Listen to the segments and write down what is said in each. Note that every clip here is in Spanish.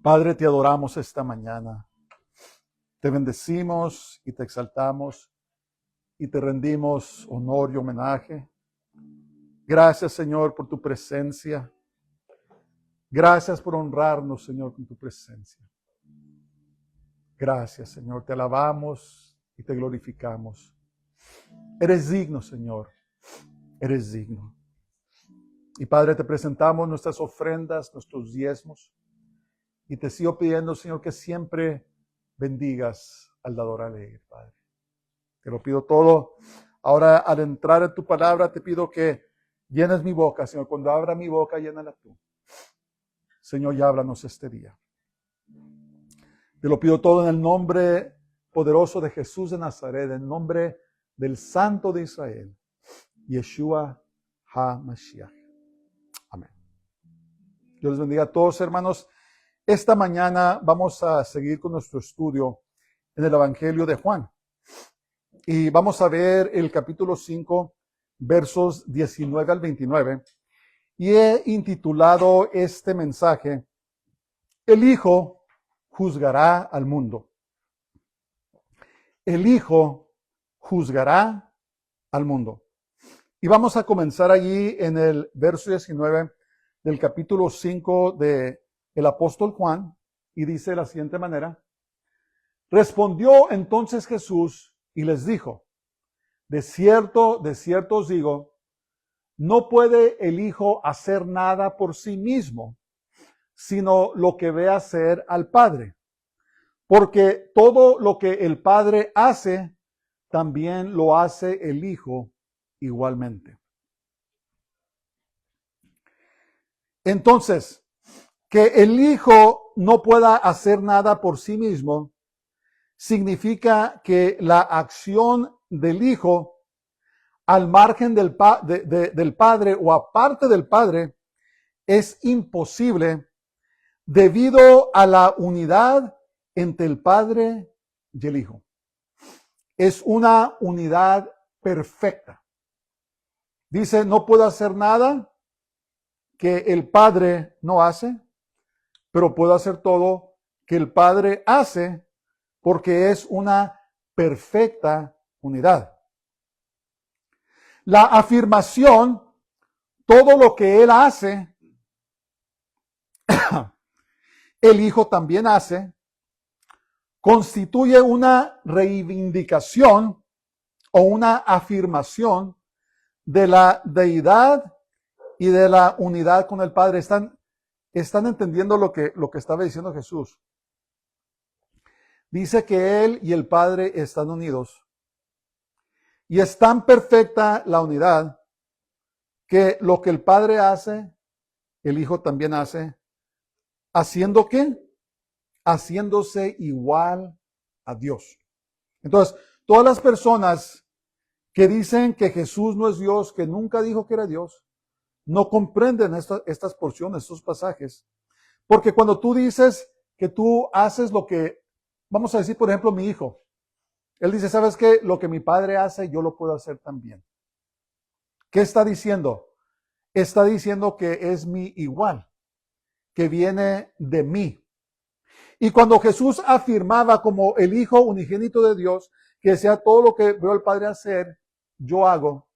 Padre, te adoramos esta mañana. Te bendecimos y te exaltamos y te rendimos honor y homenaje. Gracias, Señor, por tu presencia. Gracias por honrarnos, Señor, con tu presencia. Gracias, Señor. Te alabamos y te glorificamos. Eres digno, Señor. Eres digno. Y Padre, te presentamos nuestras ofrendas, nuestros diezmos. Y te sigo pidiendo, Señor, que siempre bendigas al dador alegre, Padre. Te lo pido todo. Ahora, al entrar en tu palabra, te pido que llenes mi boca, Señor. Cuando abra mi boca, llénala tú. Señor, ya háblanos este día. Te lo pido todo en el nombre poderoso de Jesús de Nazaret, en el nombre del Santo de Israel, Yeshua HaMashiach. Amén. Dios les bendiga a todos, hermanos. Esta mañana vamos a seguir con nuestro estudio en el Evangelio de Juan. Y vamos a ver el capítulo 5, versos 19 al 29. Y he intitulado este mensaje, El Hijo juzgará al mundo. El Hijo juzgará al mundo. Y vamos a comenzar allí en el verso 19 del capítulo 5 de el apóstol Juan, y dice de la siguiente manera: Respondió entonces Jesús y les dijo, de cierto os digo, no puede el Hijo hacer nada por sí mismo, sino lo que ve hacer al Padre. Porque todo lo que el Padre hace, también lo hace el Hijo igualmente. Entonces, que el Hijo no pueda hacer nada por sí mismo, significa que la acción del Hijo, al margen del Padre o aparte del Padre, es imposible debido a la unidad entre el Padre y el Hijo. Es una unidad perfecta. Dice, no puedo hacer nada que el Padre no hace, pero puedo hacer todo que el Padre hace, porque es una perfecta unidad. La afirmación, todo lo que Él hace, el Hijo también hace, constituye una reivindicación o una afirmación de la deidad y de la unidad con el Padre. ¿Están entendiendo lo que estaba diciendo Jesús? Dice que Él y el Padre están unidos. Y es tan perfecta la unidad que lo que el Padre hace, el Hijo también hace. ¿Haciendo qué? Haciéndose igual a Dios. Entonces, todas las personas que dicen que Jesús no es Dios, que nunca dijo que era Dios, no comprenden estas porciones, estos pasajes. Porque cuando tú dices que tú haces lo que, vamos a decir, por ejemplo, mi hijo, él dice, ¿sabes qué? Lo que mi padre hace, yo lo puedo hacer también. ¿Qué está diciendo? Está diciendo que es mi igual, que viene de mí. Y cuando Jesús afirmaba como el Hijo unigénito de Dios, que decía todo lo que veo al Padre hacer, yo hago,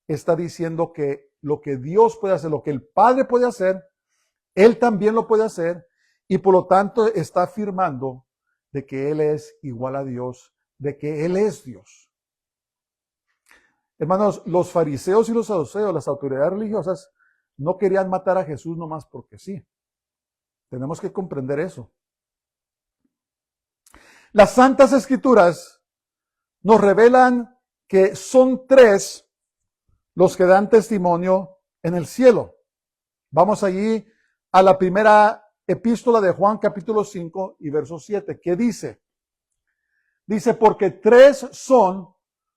está diciendo que lo que Dios puede hacer, lo que el Padre puede hacer, Él también lo puede hacer, y por lo tanto está afirmando de que Él es igual a Dios, de que Él es Dios. Hermanos, los fariseos y los saduceos, las autoridades religiosas, no querían matar a Jesús nomás porque sí. Tenemos que comprender eso. Las Santas Escrituras nos revelan que son 3 los que dan testimonio en el cielo. Vamos allí a la primera epístola de Juan, capítulo 5 y verso 7. ¿Qué dice? Dice, porque 3 son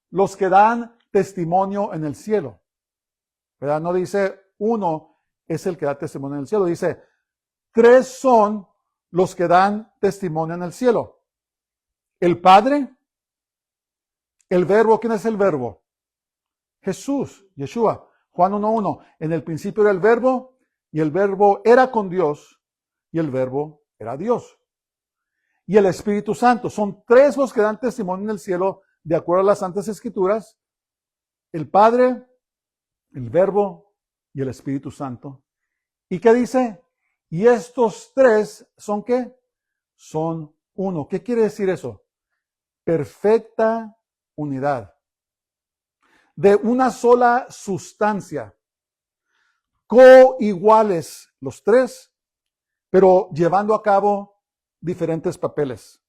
los que dan testimonio en el cielo. ¿Verdad? No dice 1 es el que da testimonio en el cielo. Dice, 3 son los que dan testimonio en el cielo. El Padre, el Verbo. ¿Quién es el Verbo? Jesús, Yeshua. Juan 1:1. En el principio era el Verbo, y el Verbo era con Dios, y el Verbo era Dios. Y el Espíritu Santo. Son tres los que dan testimonio en el cielo, de acuerdo a las Santas Escrituras: el Padre, el Verbo y el Espíritu Santo. ¿Y qué dice? Y estos tres son ¿qué? Son uno. ¿Qué quiere decir eso? Perfecta unidad. De una sola sustancia. Coiguales los tres, pero llevando a cabo diferentes papeles.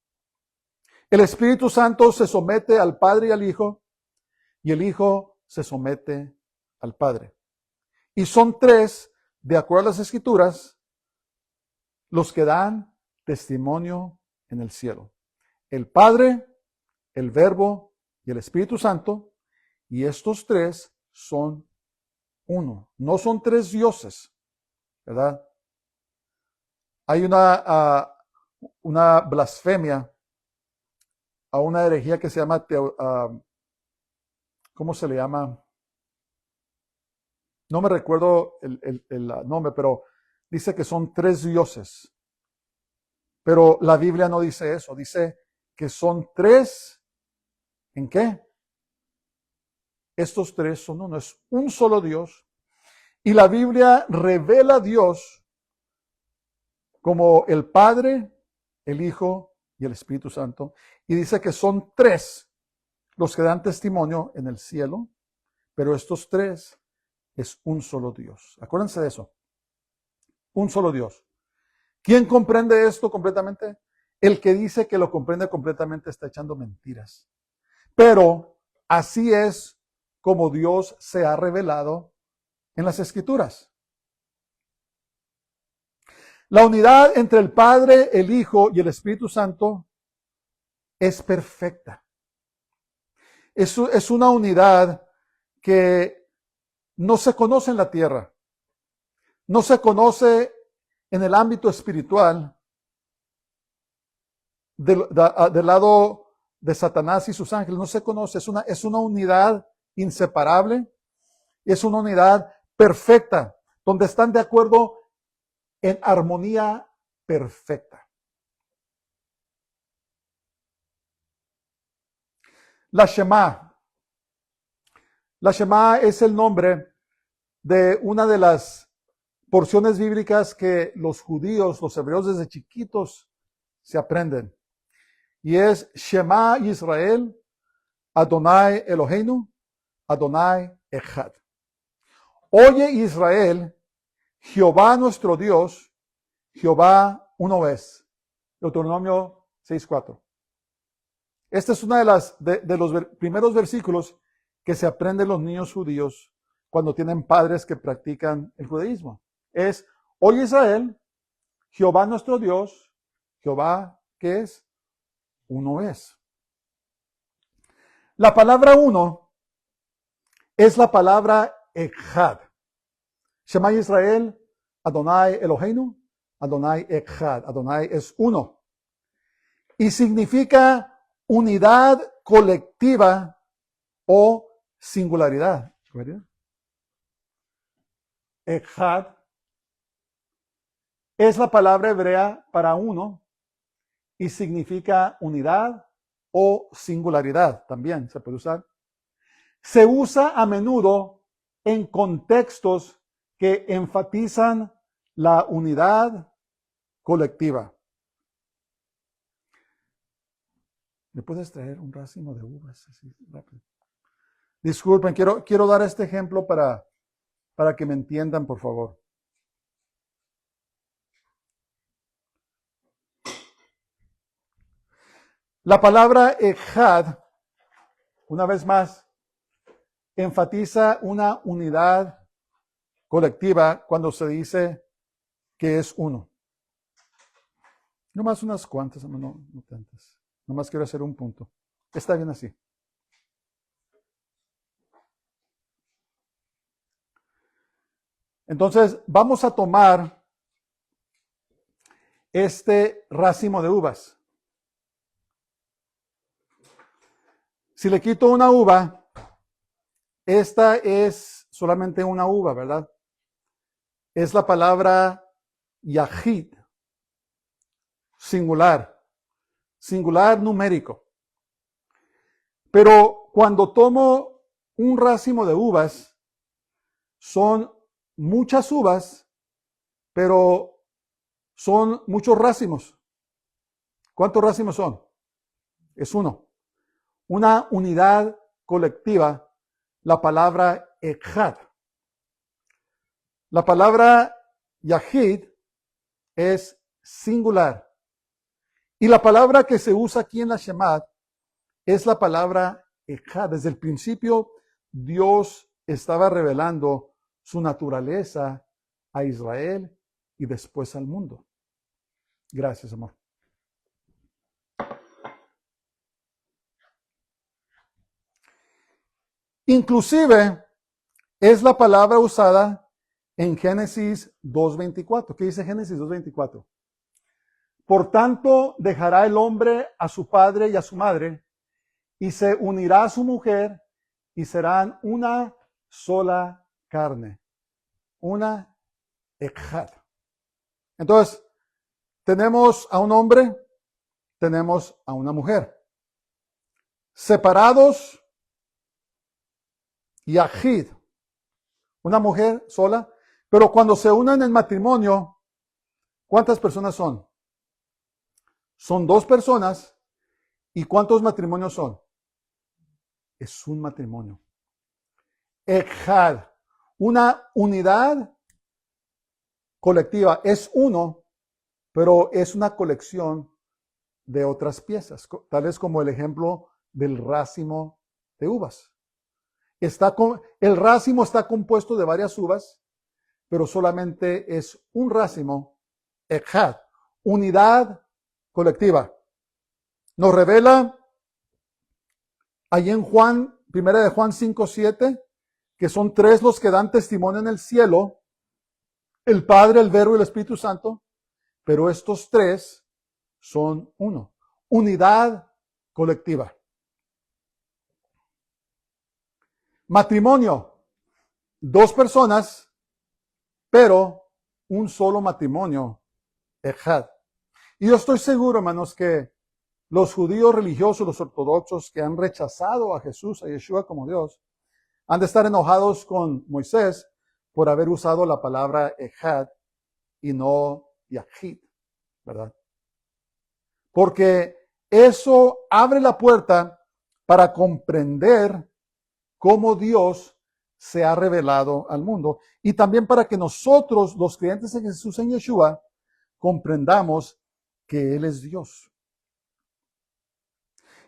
El Espíritu Santo se somete al Padre y al Hijo, y el Hijo se somete al Padre. Y son tres, de acuerdo a las Escrituras, los que dan testimonio en el cielo: el Padre, el Verbo y el Espíritu Santo. Y estos tres son uno. No son tres dioses, ¿verdad? Hay una blasfemia, a una herejía que se llama, ¿cómo se le llama? No me recuerdo el nombre, pero dice que son tres dioses. Pero la Biblia no dice eso. Dice que son tres. ¿En qué? Estos tres son uno. Es un solo Dios. Y la Biblia revela a Dios como el Padre, el Hijo y el Espíritu Santo. Y dice que son tres los que dan testimonio en el cielo. Pero estos tres es un solo Dios. Acuérdense de eso. Un solo Dios. ¿Quién comprende esto completamente? El que dice que lo comprende completamente está echando mentiras. Pero así es como Dios se ha revelado en las Escrituras. La unidad entre el Padre, el Hijo y el Espíritu Santo es perfecta. Es una unidad que no se conoce en la tierra. No se conoce en el ámbito espiritual del lado de Satanás y sus ángeles. No se conoce. Es una unidad inseparable. Es una unidad perfecta, donde están de acuerdo en armonía perfecta. La Shema. La Shema es el nombre de una de las porciones bíblicas que los judíos, los hebreos desde chiquitos se aprenden. Y es Shema Israel, Adonai Eloheinu, Adonai Echad. Oye Israel, Jehová nuestro Dios, Jehová uno es. Deuteronomio 6:4. Esta es una de los primeros versículos que se aprenden los niños judíos cuando tienen padres que practican el judaísmo. Es: oye Israel, Jehová nuestro Dios, Jehová, ¿qué es? Uno es. La palabra uno es la palabra Echad. Shema Israel, Adonai Eloheinu, Adonai Echad. Adonai es uno. Y significa unidad colectiva o singularidad. ¿Verdad? Echad es la palabra hebrea para uno y significa unidad o singularidad. También se puede usar. Se usa a menudo en contextos que enfatizan la unidad colectiva. ¿Me puedes traer un racimo de uvas? Así, rápido. Disculpen, quiero dar este ejemplo para que me entiendan, por favor. La palabra Echad, una vez más, enfatiza una unidad colectiva cuando se dice que es uno. No más unas cuantas, no tantas. Nomás quiero hacer un punto. Está bien así. Entonces, vamos a tomar este racimo de uvas. Si le quito una uva, esta es solamente una uva, ¿verdad? Es la palabra Yahid. singular, singular numérico. Pero cuando tomo un racimo de uvas, son muchas uvas, pero son muchos racimos. ¿Cuántos racimos son? Es uno. Una unidad colectiva, la palabra echad. La palabra yahid es singular. Y la palabra que se usa aquí en la Shemad es la palabra echad. Desde el principio, Dios estaba revelando su naturaleza a Israel y después al mundo. Gracias, amor. Inclusive, es la palabra usada en Génesis 2.24. ¿Qué dice Génesis 2.24? Por tanto, dejará el hombre a su padre y a su madre, y se unirá a su mujer, y serán una sola carne. Una echad. Entonces, tenemos a un hombre, tenemos a una mujer. Separados, yahid, una mujer sola, pero cuando se unen en matrimonio, ¿cuántas personas son? Son dos personas. ¿Y cuántos matrimonios son? Es un matrimonio. Echad, una unidad colectiva. Es uno, pero es una colección de otras piezas, tales como el ejemplo del racimo de uvas. El racimo está compuesto de varias uvas, pero solamente es un racimo, echad, unidad colectiva. Nos revela allí en Juan, primera de Juan 5:7, que son tres los que dan testimonio en el cielo, el Padre, el Verbo y el Espíritu Santo, pero estos tres son uno, unidad colectiva. Matrimonio, dos personas, pero un solo matrimonio, echad. Y yo estoy seguro, hermanos, que los judíos religiosos, los ortodoxos que han rechazado a Jesús, a Yeshua como Dios, han de estar enojados con Moisés por haber usado la palabra echad y no yahid, ¿verdad? Porque eso abre la puerta para comprender cómo Dios se ha revelado al mundo y también para que nosotros, los creyentes en Jesús, en Yeshua, comprendamos que Él es Dios.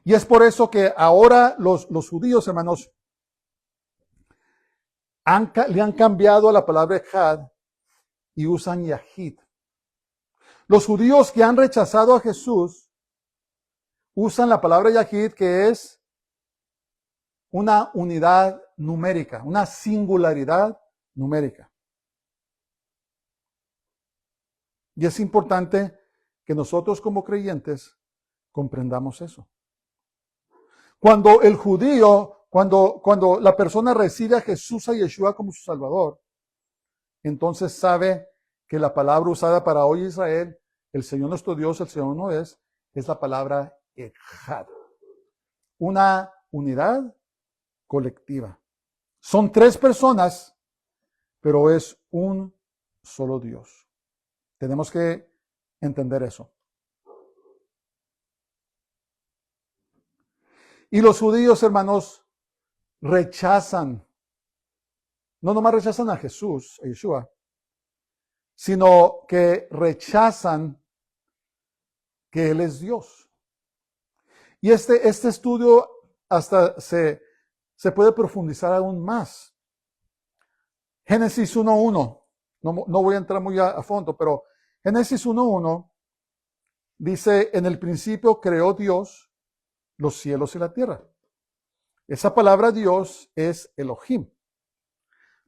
Y es por eso que ahora los judíos, hermanos, le han cambiado a la palabra echad y usan yahid. Los judíos que han rechazado a Jesús usan la palabra yahid, que es una unidad numérica, una singularidad numérica. Y es importante que nosotros como creyentes comprendamos eso. Cuando el judío, cuando la persona recibe a Jesús, a Yeshua como su Salvador, entonces sabe que la palabra usada para hoy Israel, el Señor nuestro Dios, el Señor no es la palabra echad. Una unidad colectiva. Son tres personas, pero es un solo Dios. Tenemos que entender eso. Y los judíos, hermanos, rechazan, no nomás rechazan a Jesús, a Yeshua, sino que rechazan que Él es Dios. Y este estudio hasta se puede profundizar aún más. Génesis 1:1, no voy a entrar muy a fondo, pero Génesis 1:1 dice, en el principio creó Dios los cielos y la tierra. Esa palabra Dios es Elohim.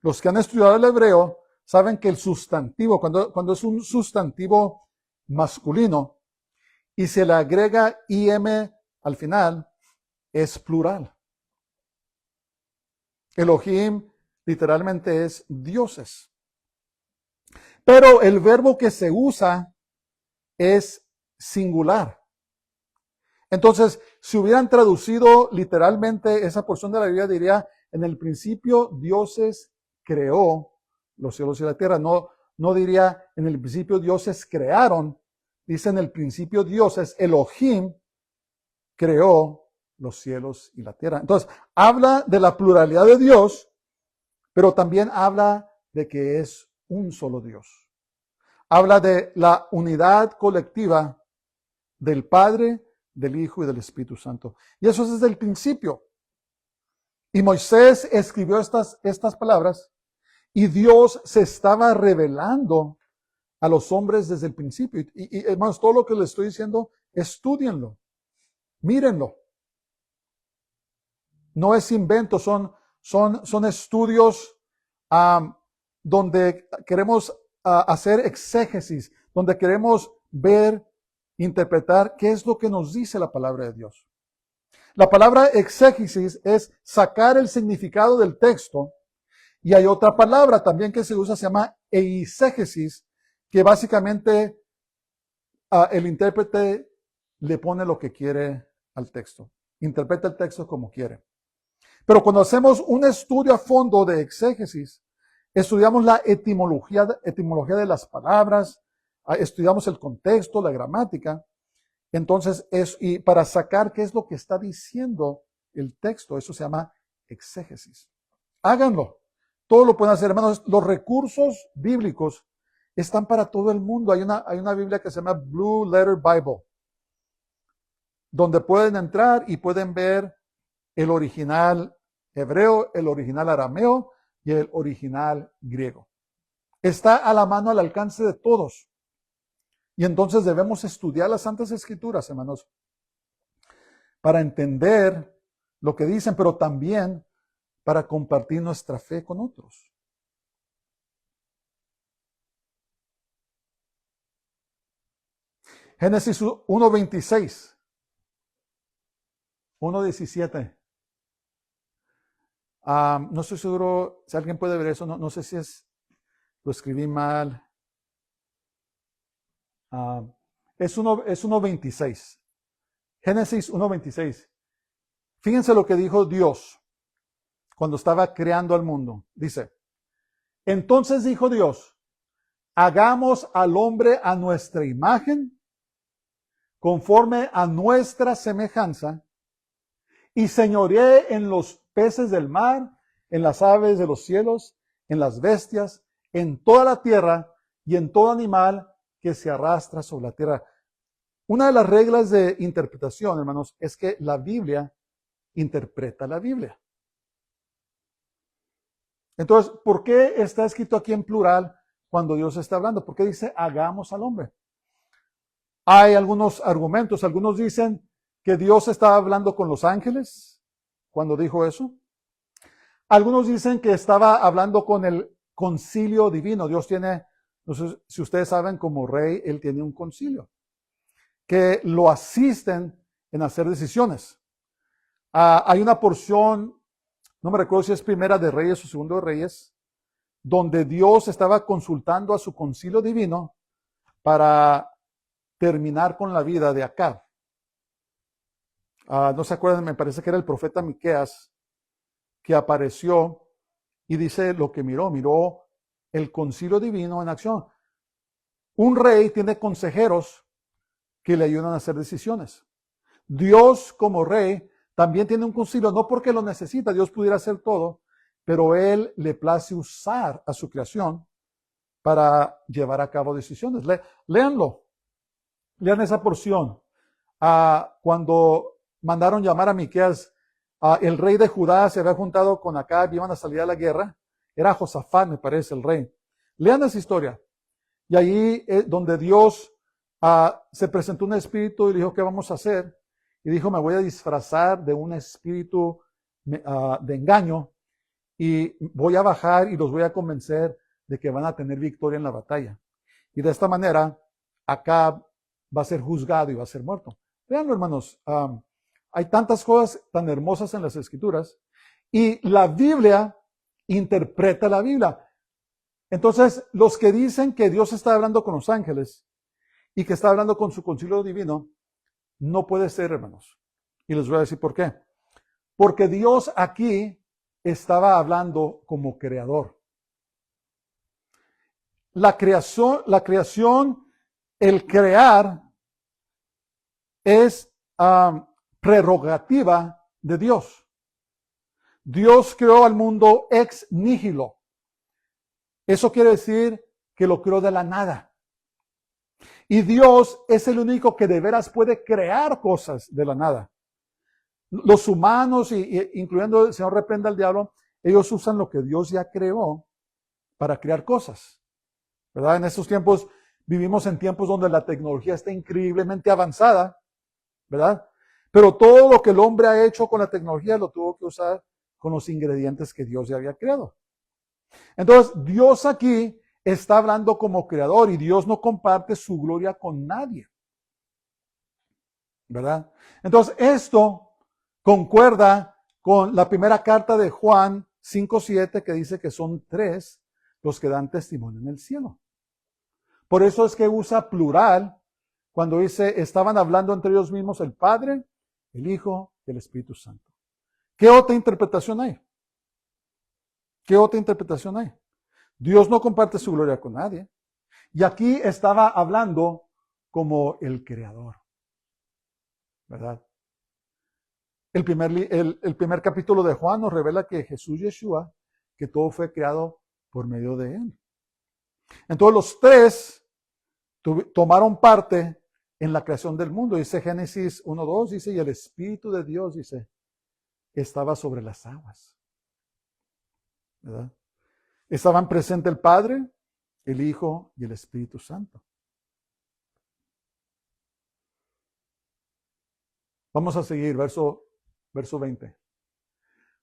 Los que han estudiado el hebreo saben que el sustantivo, cuando es un sustantivo masculino y se le agrega im al final, es plural. Elohim literalmente es dioses. Pero el verbo que se usa es singular. Entonces, si hubieran traducido literalmente esa porción de la Biblia, diría, en el principio dioses creó los cielos y la tierra. No diría, en el principio dioses crearon. Dice, en el principio dioses, Elohim, creó los cielos y la tierra. Entonces, habla de la pluralidad de Dios, pero también habla de que es un solo Dios. Habla de la unidad colectiva del Padre, del Hijo y del Espíritu Santo. Y eso es desde el principio. Y Moisés escribió estas palabras y Dios se estaba revelando a los hombres desde el principio. Y hermanos, todo lo que les estoy diciendo, estúdienlo, mírenlo. No es invento, son estudios donde queremos hacer exégesis, donde queremos ver, interpretar qué es lo que nos dice la palabra de Dios. La palabra exégesis es sacar el significado del texto, y hay otra palabra también que se usa, se llama eisegesis, que básicamente el intérprete le pone lo que quiere al texto. Interpreta el texto como quiere. Pero cuando hacemos un estudio a fondo de exégesis, estudiamos la etimología de las palabras, estudiamos el contexto, la gramática. Entonces, y para sacar qué es lo que está diciendo el texto, eso se llama exégesis. Háganlo. Todo lo pueden hacer, hermanos. Los recursos bíblicos están para todo el mundo. Hay una Biblia que se llama Blue Letter Bible, donde pueden entrar y pueden ver el original hebreo, el original arameo y el original griego. Está a la mano, al alcance de todos. Y entonces debemos estudiar las Santas Escrituras, hermanos, para entender lo que dicen, pero también para compartir nuestra fe con otros. Génesis 1:26, 1:17. No estoy seguro si alguien puede ver eso, no sé si lo escribí mal. Es 1:26. Génesis 1:26. Fíjense lo que dijo Dios cuando estaba creando al mundo. Dice, entonces dijo Dios, hagamos al hombre a nuestra imagen, conforme a nuestra semejanza, y señoreé en los peces del mar, en las aves de los cielos, en las bestias, en toda la tierra y en todo animal que se arrastra sobre la tierra. Una de las reglas de interpretación, hermanos, es que la Biblia interpreta la Biblia. Entonces, ¿por qué está escrito aquí en plural cuando Dios está hablando? ¿Por qué dice hagamos al hombre? Hay algunos argumentos. Algunos dicen que Dios estaba hablando con los ángeles cuando dijo eso. Algunos dicen que estaba hablando con el concilio divino. Dios tiene, no sé si ustedes saben, como rey, él tiene un concilio que lo asisten en hacer decisiones. Hay una porción, no me recuerdo si es Primera de Reyes o Segundo de Reyes, donde Dios estaba consultando a su concilio divino para terminar con la vida de Acab. No se acuerdan, me parece que era el profeta Miqueas que apareció y dice lo que miró el concilio divino en acción. Un rey tiene consejeros que le ayudan a hacer decisiones. Dios como rey también tiene un concilio, no porque lo necesita, Dios pudiera hacer todo, pero Él le place usar a su creación para llevar a cabo decisiones. Léanlo, lean esa porción. Cuando mandaron llamar a Miqueas, el rey de Judá se había juntado con Acab, iban a salir a la guerra. Era Josafat, me parece, el rey. Lean esa historia. Y ahí es donde Dios se presentó un espíritu y le dijo, ¿qué vamos a hacer? Y dijo, me voy a disfrazar de un espíritu de engaño y voy a bajar y los voy a convencer de que van a tener victoria en la batalla. Y de esta manera, Acab va a ser juzgado y va a ser muerto. Veanlo, hermanos. Hay tantas cosas tan hermosas en las Escrituras y la Biblia interpreta la Biblia. Entonces, los que dicen que Dios está hablando con los ángeles y que está hablando con su concilio divino, no puede ser, hermanos. Y les voy a decir por qué. Porque Dios aquí estaba hablando como creador. La creación, el crear es prerrogativa de Dios. Dios creó al mundo ex nihilo. Eso quiere decir que lo creó de la nada. Y Dios es el único que de veras puede crear cosas de la nada. Los humanos, incluyendo el Señor reprenda al diablo, ellos usan lo que Dios ya creó para crear cosas. ¿Verdad? En estos tiempos vivimos en tiempos donde la tecnología está increíblemente avanzada, ¿verdad? Pero todo lo que el hombre ha hecho con la tecnología lo tuvo que usar con los ingredientes que Dios ya había creado. Entonces, Dios aquí está hablando como creador y Dios no comparte su gloria con nadie, ¿verdad? Entonces, esto concuerda con la primera carta de Juan 5:7 que dice que son 3 los que dan testimonio en el cielo. Por eso es que usa plural cuando dice, estaban hablando entre ellos mismos el Padre, el Hijo y el Espíritu Santo. ¿Qué otra interpretación hay? ¿Qué otra interpretación hay? Dios no comparte su gloria con nadie. Y aquí estaba hablando como el creador, ¿verdad? El primer capítulo de Juan nos revela que Jesús Yeshua, que todo fue creado por medio de él. Entonces los 3 tomaron parte en la creación del mundo. Dice Génesis 1:2, dice, y el Espíritu de Dios, dice, estaba sobre las aguas, ¿verdad? Estaban presentes el Padre, el Hijo y el Espíritu Santo. Vamos a seguir, verso 20.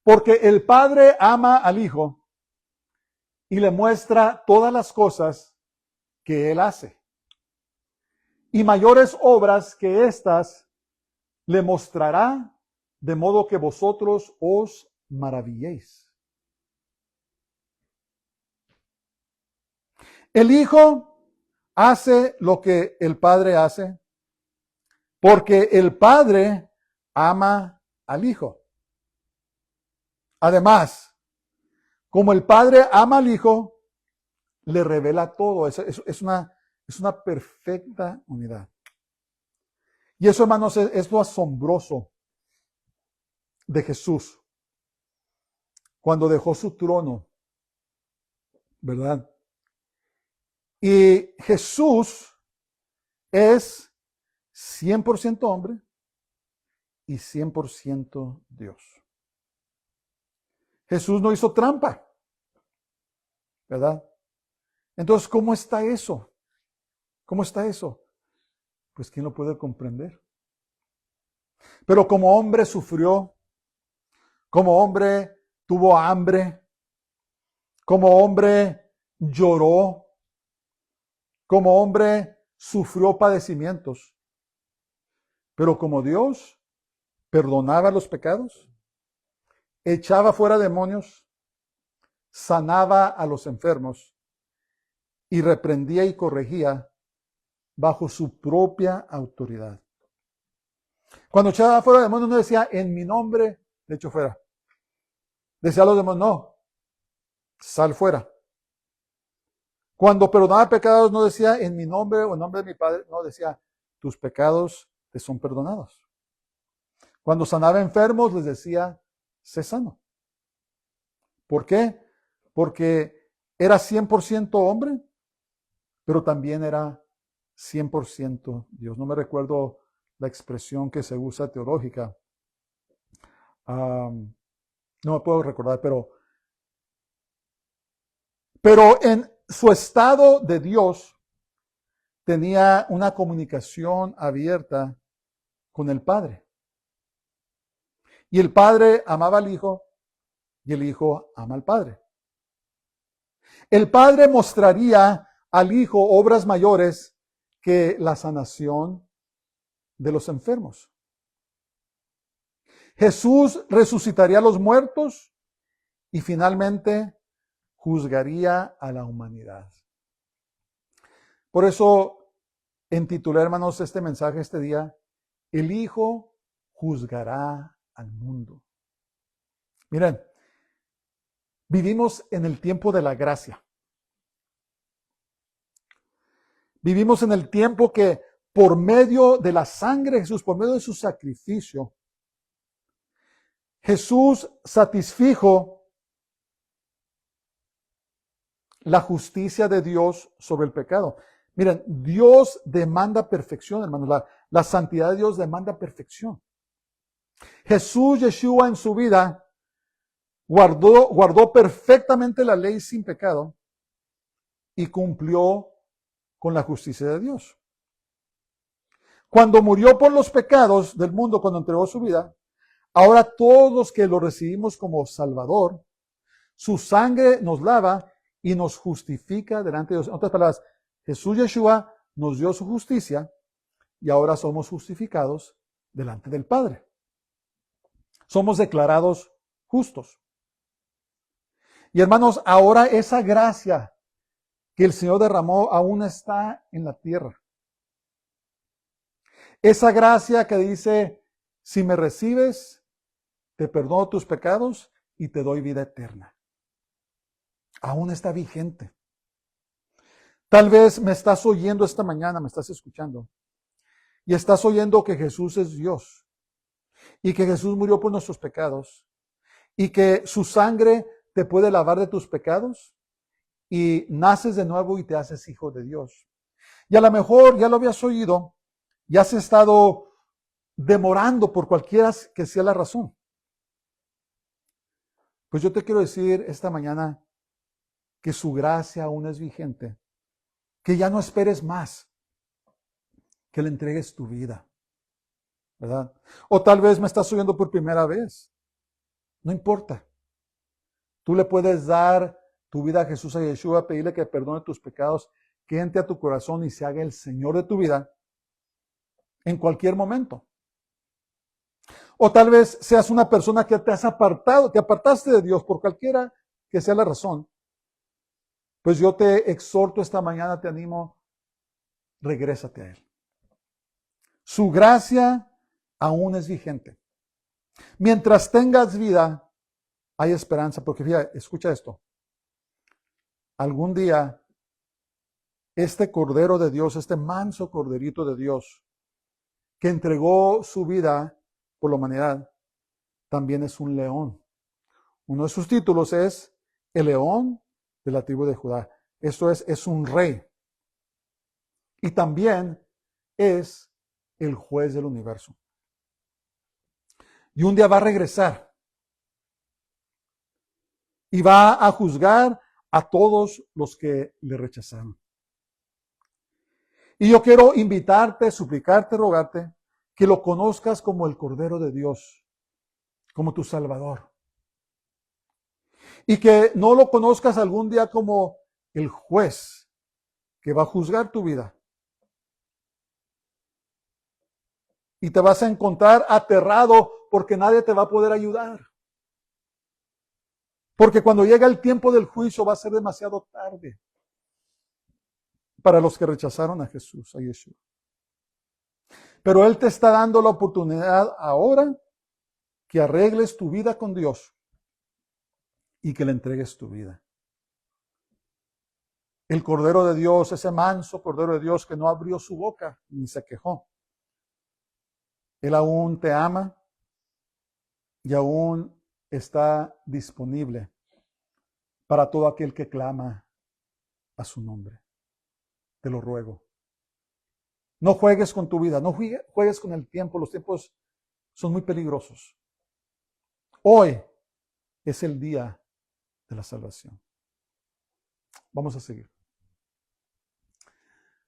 Porque el Padre ama al Hijo y le muestra todas las cosas que Él hace. Y mayores obras que estas le mostrará, de modo que vosotros os maravilléis. El Hijo hace lo que el Padre hace, porque el Padre ama al Hijo. Además, como el Padre ama al Hijo, le revela todo. Es una perfecta unidad. Y eso, hermanos, es lo asombroso de Jesús. Cuando dejó su trono, ¿verdad? Y Jesús es 100% hombre y 100% Dios. Jesús no hizo trampa, ¿verdad? Entonces, ¿cómo está eso? ¿Cómo está eso? Pues, ¿quién lo puede comprender? Pero como hombre sufrió, como hombre tuvo hambre, como hombre lloró, como hombre sufrió padecimientos. Pero como Dios perdonaba los pecados, echaba fuera demonios, sanaba a los enfermos y reprendía y corregía bajo su propia autoridad. Cuando echaba fuera demonios no decía, en mi nombre le echo fuera. Decía a los demonios, no, sal fuera. Cuando perdonaba pecados no decía, en mi nombre o en nombre de mi Padre, no, decía, tus pecados te son perdonados. Cuando sanaba enfermos les decía, sé sano. ¿Por qué? Porque era 100% hombre, pero también era 100% Dios. No me recuerdo la expresión que se usa teológica. No me puedo recordar, pero en su estado de Dios tenía una comunicación abierta con el Padre. Y el Padre amaba al Hijo y el Hijo ama al Padre. El Padre mostraría al Hijo obras mayores que la sanación de los enfermos. Jesús resucitaría a los muertos y finalmente juzgaría a la humanidad. Por eso Intitulé, hermanos, este mensaje este día, el Hijo juzgará al mundo. Miren, vivimos en el tiempo de la gracia. Vivimos en el tiempo que por medio de la sangre de Jesús, por medio de su sacrificio, Jesús satisfijo la justicia de Dios sobre el pecado. Miren, Dios demanda perfección, hermanos. La santidad de Dios demanda perfección. Jesús, Yeshua, en su vida guardó perfectamente la ley sin pecado y cumplió con la justicia de Dios. Cuando murió por los pecados del mundo, cuando entregó su vida, ahora todos los que lo recibimos como Salvador, su sangre nos lava y nos justifica delante de Dios. En otras palabras, Jesús Yeshua nos dio su justicia y ahora somos justificados delante del Padre. Somos declarados justos. Y hermanos, ahora esa gracia que el Señor derramó aún está en la tierra. Esa gracia que dice, si me recibes, te perdono tus pecados y te doy vida eterna. Aún está vigente. Tal vez me estás oyendo esta mañana, me estás escuchando, y estás oyendo que Jesús es Dios, y que Jesús murió por nuestros pecados, y que su sangre te puede lavar de tus pecados, y naces de nuevo y te haces hijo de Dios. Y a lo mejor ya lo habías oído, ya has estado demorando por cualquiera que sea la razón. Pues yo te quiero decir esta mañana que su gracia aún es vigente, que ya no esperes más, que le entregues tu vida, ¿verdad? O tal vez me estás oyendo por primera vez. No importa. Tú le puedes dar tu vida a Jesús, a Yeshua, pedirle que perdone tus pecados, que entre a tu corazón y se haga el Señor de tu vida en cualquier momento. O tal vez seas una persona que te has apartado, te apartaste de Dios por cualquiera que sea la razón. Pues yo te exhorto esta mañana, te animo, regrésate a Él. Su gracia aún es vigente. Mientras tengas vida, hay esperanza, porque fíjate, escucha esto. Algún día, este Cordero de Dios, este manso Corderito de Dios, que entregó su vida por la humanidad, también es un león. Uno de sus títulos es el león de la tribu de Judá. Esto es un rey. Y también es el juez del universo. Y un día va a regresar. Y va a juzgar a todos los que le rechazaron. Y yo quiero invitarte, suplicarte, rogarte, que lo conozcas como el Cordero de Dios, como tu Salvador. Y que no lo conozcas algún día como el juez que va a juzgar tu vida. Y te vas a encontrar aterrado porque nadie te va a poder ayudar. Porque cuando llega el tiempo del juicio va a ser demasiado tarde para los que rechazaron a Jesús, a Yeshua. Pero Él te está dando la oportunidad ahora que arregles tu vida con Dios y que le entregues tu vida. El Cordero de Dios, ese manso Cordero de Dios que no abrió su boca ni se quejó. Él aún te ama y aún está disponible para todo aquel que clama a su nombre. Te lo ruego. No juegues con tu vida, no juegues con el tiempo. Los tiempos son muy peligrosos. Hoy es el día de la salvación. Vamos a seguir.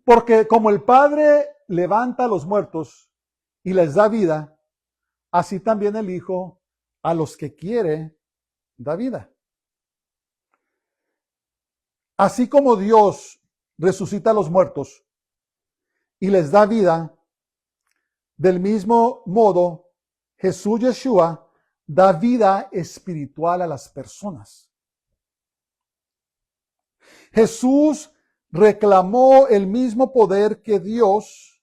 Porque como el Padre levanta a los muertos y les da vida, así también el Hijo a los que quiere da vida. Así como Dios resucita a los muertos y les da vida, del mismo modo Jesús Yeshua da vida espiritual a las personas. Jesús reclamó el mismo poder que Dios,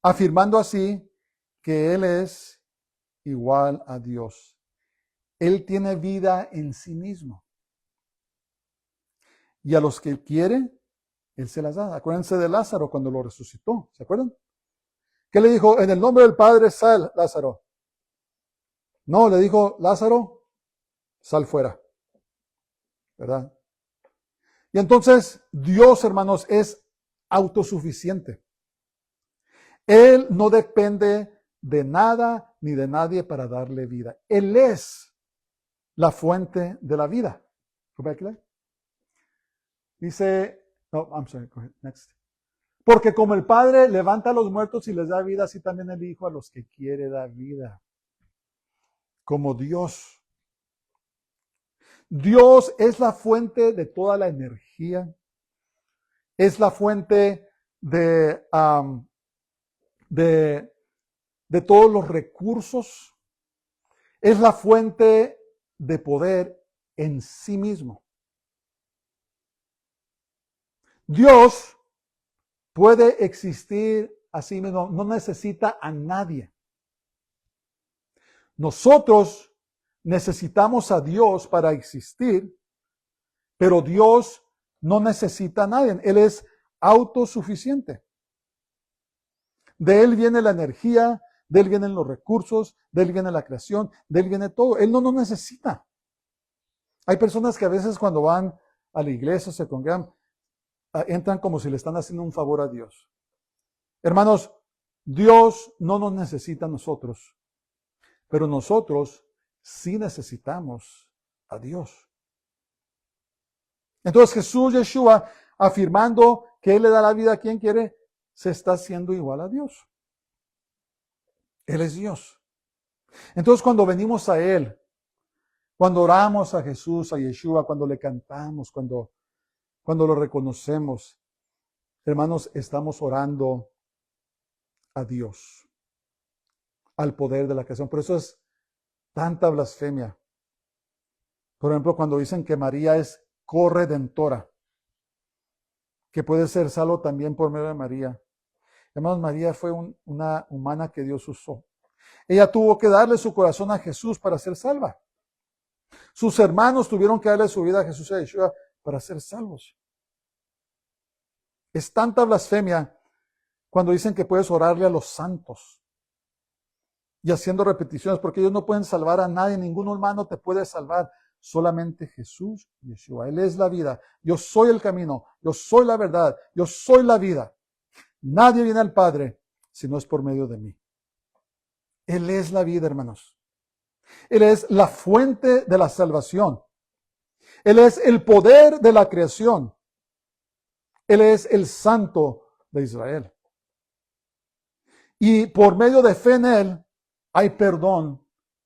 afirmando así que Él es igual a Dios. Él tiene vida en sí mismo. Y a los que quiere, Él se las da. Acuérdense de Lázaro cuando lo resucitó. ¿Se acuerdan? ¿Qué le dijo? En el nombre del Padre, sal, Lázaro. No, le dijo, Lázaro, sal fuera. ¿Verdad? Y entonces, Dios, hermanos, es autosuficiente. Él no depende de nada ni de nadie para darle vida. Él es la fuente de la vida. Dice, no, I'm sorry, go ahead, next. Porque como el Padre levanta a los muertos y les da vida, así también el Hijo a los que quiere dar vida. Como Dios. Dios es la fuente de toda la energía. Es la fuente de todos los recursos. Es la fuente de poder en sí mismo. Dios puede existir a sí mismo, no necesita a nadie. Nosotros necesitamos a Dios para existir, pero Dios no necesita a nadie. Él es autosuficiente. De Él viene la energía, de Él vienen los recursos, de Él viene la creación, de Él viene todo. Él no nos necesita. Hay personas que a veces cuando van a la iglesia, se congregan, entran como si le están haciendo un favor a Dios. Hermanos, Dios no nos necesita a nosotros, pero nosotros sí necesitamos a Dios. Entonces Jesús, Yeshua, afirmando que Él le da la vida a quien quiere, se está haciendo igual a Dios. Él es Dios. Entonces cuando venimos a Él, cuando oramos a Jesús, a Yeshua, cuando le cantamos, cuando lo reconocemos, hermanos, estamos orando a Dios, al poder de la creación. Por eso es tanta blasfemia. Por ejemplo, cuando dicen que María es corredentora, que puede ser salvo también por medio de María. Hermanos, María fue una humana que Dios usó. Ella tuvo que darle su corazón a Jesús para ser salva. Sus hermanos tuvieron que darle su vida a Jesús y a Yeshua para ser salvos. Es tanta blasfemia cuando dicen que puedes orarle a los santos y haciendo repeticiones, porque ellos no pueden salvar a nadie, ningún humano te puede salvar, solamente Jesús y Yeshua. Él es la vida, yo soy el camino, yo soy la verdad, yo soy la vida. Nadie viene al Padre si no es por medio de mí. Él es la vida, hermanos. Él es la fuente de la salvación. Él es el poder de la creación. Él es el Santo de Israel. Y por medio de fe en Él hay perdón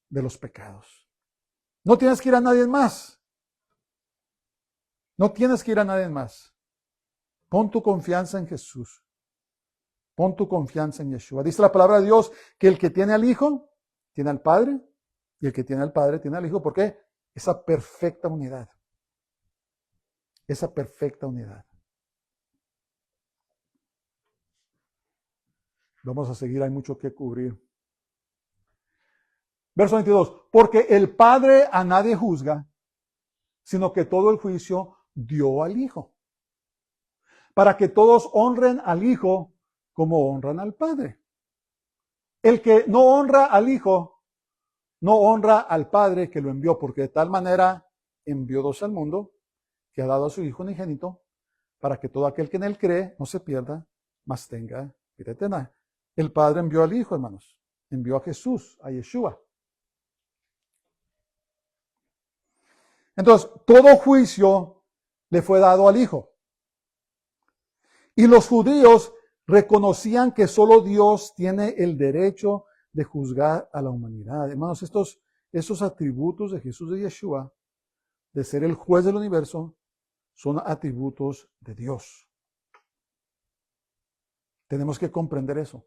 de los pecados. No tienes que ir a nadie más. No tienes que ir a nadie más. Pon tu confianza en Jesús. Pon tu confianza en Yeshua. Dice la palabra de Dios que el que tiene al Hijo, tiene al Padre, y el que tiene al Padre, tiene al Hijo. ¿Por qué? Esa perfecta unidad. Esa perfecta unidad. Vamos a seguir, hay mucho que cubrir. Verso 22. Porque el Padre a nadie juzga, sino que todo el juicio dio al Hijo, para que todos honren al Hijo como honran al Padre. El que no honra al Hijo, no honra al Padre que lo envió, porque de tal manera envió Dios al mundo, que ha dado a su Hijo unigénito, para que todo aquel que en Él cree no se pierda, mas tenga vida eterna. El Padre envió al Hijo, hermanos. Envió a Jesús, a Yeshua. Entonces, todo juicio le fue dado al Hijo. Y los judíos reconocían que solo Dios tiene el derecho de juzgar a la humanidad. Hermanos, estos atributos de Jesús de Yeshua, de ser el juez del universo, son atributos de Dios. Tenemos que comprender eso.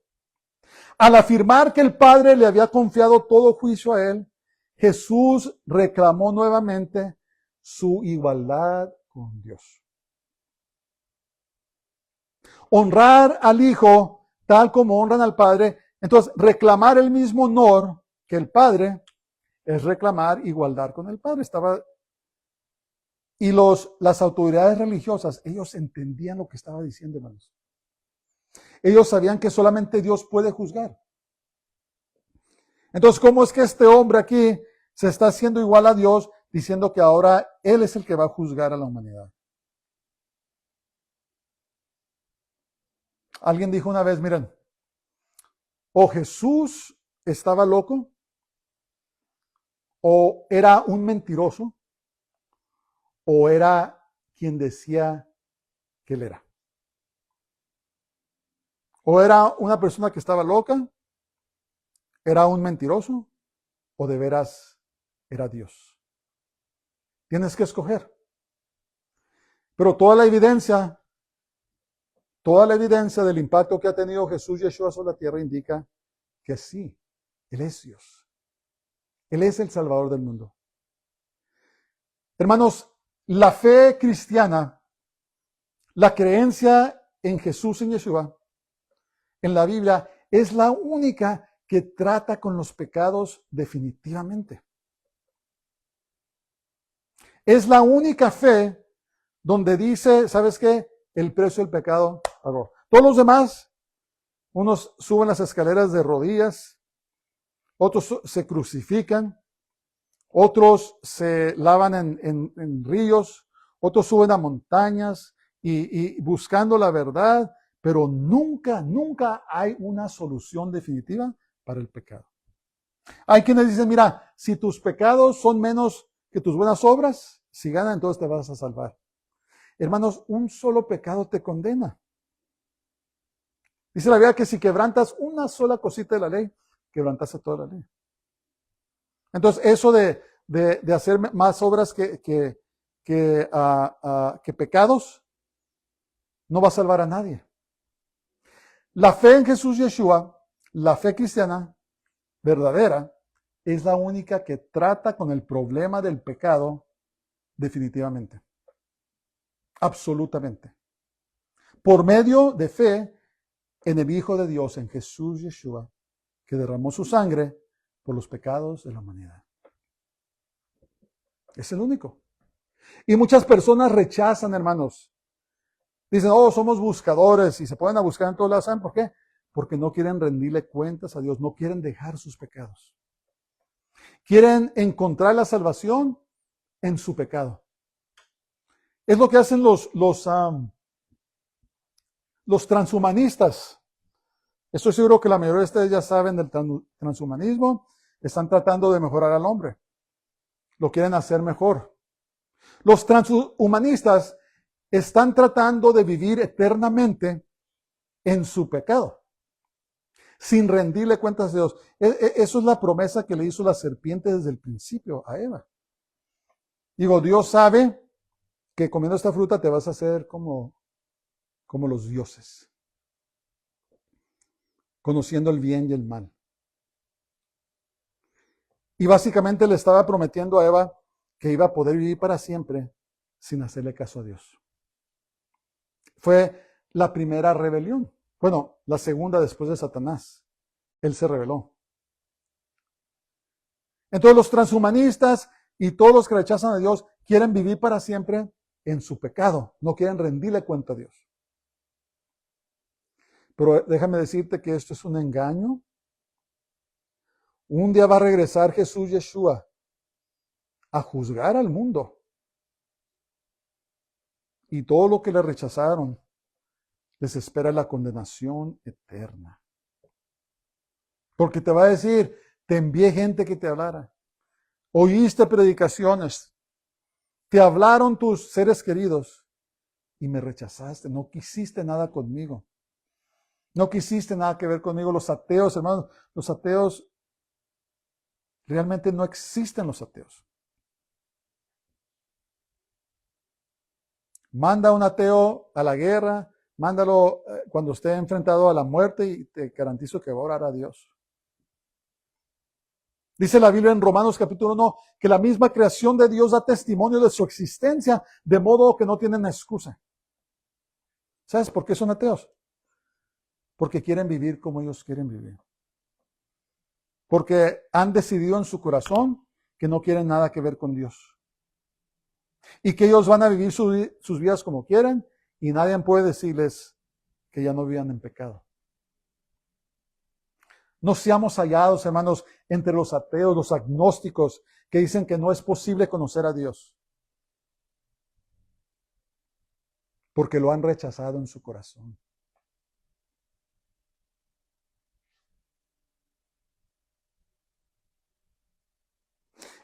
Al afirmar que el Padre le había confiado todo juicio a Él, Jesús reclamó nuevamente su igualdad con Dios. honrar al Hijo tal como honran al Padre. Entonces, reclamar el mismo honor que el Padre es reclamar igualdad con el Padre. Y las autoridades religiosas, ellos entendían lo que estaba diciendo, hermanos. Ellos sabían que solamente Dios puede juzgar. Entonces, ¿cómo es que este hombre aquí se está haciendo igual a Dios, diciendo que ahora Él es el que va a juzgar a la humanidad? Alguien dijo una vez, miren, o Jesús estaba loco, o era un mentiroso, o era quien decía que él era. O era una persona que estaba loca, era un mentiroso, o de veras era Dios. Tienes que escoger. Pero toda la evidencia del impacto que ha tenido Jesús Yeshua sobre la tierra indica que sí, Él es Dios. Él es el Salvador del mundo. Hermanos, la fe cristiana, la creencia en Jesús, en Yeshua, en la Biblia, es la única que trata con los pecados definitivamente. Es la única fe donde dice, ¿sabes qué? El precio del pecado pagó. Todos los demás, unos suben las escaleras de rodillas, otros se crucifican, otros se lavan en ríos, otros suben a montañas y buscando la verdad, pero nunca hay una solución definitiva para el pecado. Hay quienes dicen, mira, si tus pecados son menos que tus buenas obras, si ganan, entonces te vas a salvar. Hermanos, un solo pecado te condena. Dice la Biblia que si quebrantas una sola cosita de la ley, quebrantaste toda la ley. Entonces, eso de hacer más obras que pecados, no va a salvar a nadie. La fe en Jesús Yeshua, la fe cristiana verdadera, es la única que trata con el problema del pecado definitivamente. Absolutamente. Por medio de fe en el Hijo de Dios, en Jesús Yeshua, que derramó su sangre por los pecados de la humanidad. Es el único. Y muchas personas rechazan, hermanos. Dicen, oh, somos buscadores y se ponen a buscar en todos lados. ¿Saben por qué? Porque no quieren rendirle cuentas a Dios, no quieren dejar sus pecados. Quieren encontrar la salvación en su pecado. Es lo que hacen los transhumanistas. Estoy seguro que la mayoría de ustedes ya saben del transhumanismo. Están tratando de mejorar al hombre. Lo quieren hacer mejor. Los transhumanistas están tratando de vivir eternamente en su pecado, sin rendirle cuentas a Dios. Eso es la promesa que le hizo la serpiente desde el principio a Eva. Digo, Dios sabe que comiendo esta fruta te vas a hacer como los dioses, conociendo el bien y el mal. Y básicamente le estaba prometiendo a Eva que iba a poder vivir para siempre sin hacerle caso a Dios. Fue la primera rebelión. Bueno, la segunda después de Satanás. Él se rebeló. Entonces los transhumanistas y todos los que rechazan a Dios quieren vivir para siempre en su pecado. No quieren rendirle cuenta a Dios. Pero déjame decirte que esto es un engaño. Un día va a regresar Jesús Yeshua a juzgar al mundo. Y todo lo que le rechazaron les espera la condenación eterna. Porque te va a decir, te envié gente que te hablara. Oíste predicaciones. Te hablaron tus seres queridos y me rechazaste. No quisiste nada conmigo. No quisiste nada que ver conmigo. Los ateos, hermanos, los ateos, realmente no existen los ateos. Manda a un ateo a la guerra, mándalo cuando esté enfrentado a la muerte y te garantizo que va a orar a Dios. Dice la Biblia en Romanos capítulo 1 que la misma creación de Dios da testimonio de su existencia, de modo que no tienen excusa. ¿Sabes por qué son ateos? porque quieren vivir como ellos quieren vivir. Porque han decidido en su corazón que no quieren nada que ver con Dios. Y que ellos van a vivir sus vidas como quieren y nadie puede decirles que ya no vivan en pecado. No seamos hallados, hermanos, entre los ateos, los agnósticos, que dicen que no es posible conocer a Dios. Porque lo han rechazado en su corazón.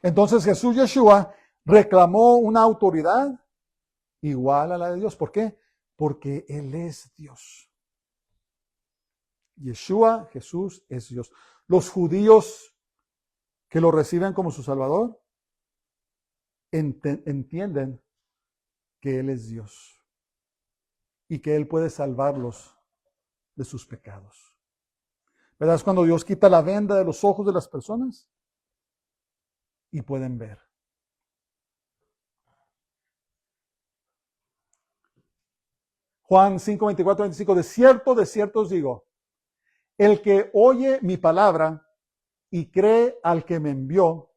Entonces Jesús Yeshua reclamó una autoridad igual a la de Dios. ¿Por qué? Porque Él es Dios. Yeshua, Jesús, es Dios. Los judíos que lo reciben como su Salvador entienden que Él es Dios y que Él puede salvarlos de sus pecados. ¿Verdad? Es cuando Dios quita la venda de los ojos de las personas y pueden ver. Juan 5, 24, 25. De cierto os digo, el que oye mi palabra y cree al que me envió,